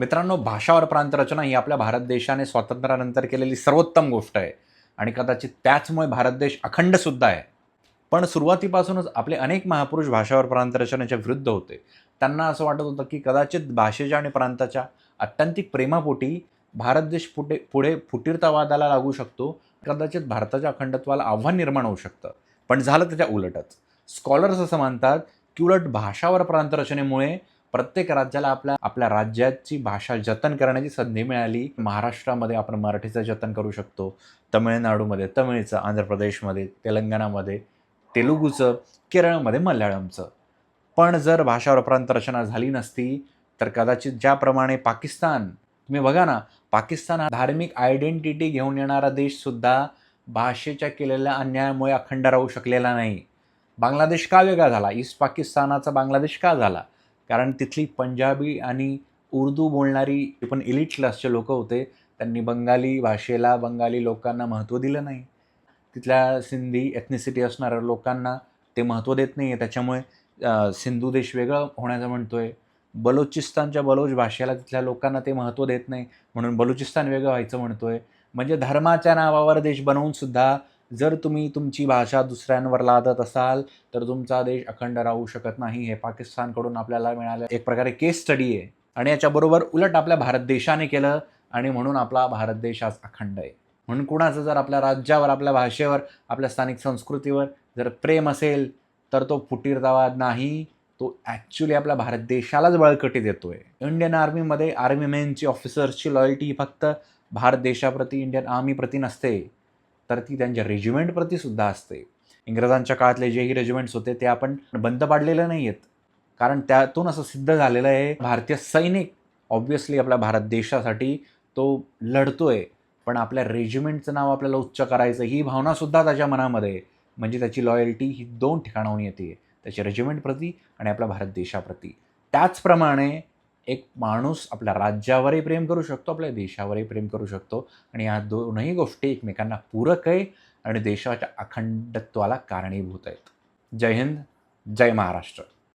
मित्रांनो, भाषा और प्रांत रचना ही आपल्या भारत देशाने स्वातंत्र्यानंतर केलेली सर्वोत्तम गोष्ट आहे आणि कदाचित त्याचमुळे भारत देश अखंड सुद्धा आहे. पण सुरुवातीपासूनच आपले अनेक महापुरुष भाषा और प्रांत रचनेच्या विरुद्ध होते. त्यांना असं वाटत होतं की कदाचित भाषेच्या आणि प्रांताच्या अत्यंतिक प्रेमापोटी भारत देश पुढे फुटीरतावादाला लागू शकतो. कदाचित भारताच्या अखंडत्वाला आव्हान निर्माण होऊ शकतं. पण झालं त्याच्या उलटच. स्कॉलर्स असं मानतात की उलट भाषा और प्रांत रचनेमुळे प्रत्येक राज्याला आपल्या राज्याची भाषा जतन करण्याची संधी मिळाली. महाराष्ट्रामध्ये आपण मराठीचं जतन करू शकतो, तमिळनाडूमध्ये तमिळचं, आंध्र प्रदेशमध्ये तेलंगणामध्ये तेलुगूचं, केरळमध्ये मल्याळमचं. पण जर भाषा और प्रांत रचना झाली नसती तर कदाचित ज्याप्रमाणे पाकिस्तान, तुम्ही बघा ना, पाकिस्तान हा धार्मिक आयडेंटिटी घेऊन येणारा देशसुद्धा भाषेच्या केलेल्या अन्यायामुळे अखंड राहू शकलेला नाही. बांगलादेश का वेगळा झाला? ईस्ट पाकिस्तानाचा बांगलादेश का झाला? कारण तिथली पंजाबी आणि उर्दू बोलणारी पण एलिट क्लासचे लोकं होते. त्यांनी बंगाली भाषेला, बंगाली लोकांना महत्त्व दिलं नाही. तिथल्या सिंधी एथनिसिटी असणाऱ्या लोकांना ते महत्त्व देत नाही आहे. त्याच्यामुळे सिंधू देश वेगळं होण्याचं म्हणतोय. बलोचिस्तानच्या बलोच भाषेला तिथल्या लोकांना ते महत्त्व देत नाही, म्हणून बलुचिस्तान वेगळं व्हायचं म्हणतोय. म्हणजे धर्माच्या नावावर देश बनवूनसुद्धा जर तुम्ही तुमची भाषा दुसऱ्यांवर लादत असाल तर तुमचा देश अखंड राहू शकत नाही. हे पाकिस्तानकडून आपल्याला मिळालं एक प्रकारे केस स्टडी आहे. आणि याच्याबरोबर उलट आपल्या भारत देशाने केलं आणि म्हणून आपला भारत देश आज अखंड आहे. म्हणून कुणाचं जर आपल्या राज्यावर, आपल्या भाषेवर, आपल्या स्थानिक संस्कृतीवर जर प्रेम असेल तर तो फुटीरतावाद नाही, तो ॲक्च्युली आपल्या भारत देशालाच बळकटी देतोय. इंडियन आर्मीमध्ये आर्मी मेनची, ऑफिसर्सची लॉयल्टी ही फक्त भारत देशाप्रती, इंडियन आर्मीप्रती नसते, तर ती त्यांच्या रेजिमेंटप्रती सुद्धा असते. इंग्रजांच्या काळातले जेही रेजिमेंट्स होते ते आपण बंद पाडलेले नाही आहेत, कारण त्यातून असं सिद्ध झालेलं आहे भारतीय सैनिक ऑब्व्हियसली आपल्या भारत देशासाठी तो लढतोय, पण आपल्या रेजिमेंटचं नाव आपल्याला उच्च करायचं ही भावनासुद्धा त्याच्या मनामध्ये आहे. म्हणजे त्याची लॉयल्टी ही 2 ठिकाणाहून येते, त्याच्या रेजिमेंटप्रती आणि आपल्या भारत देशाप्रती. त्याचप्रमाणे एक माणूस आपल्या राज्यावरही प्रेम करू शकतो, आपल्या देशावरही प्रेम करू शकतो आणि या दोनही गोष्टी एकमेकांना पूरक आहे आणि देशाच्या अखंडत्वाला कारणीभूत आहेत. जय हिंद, जय महाराष्ट्र.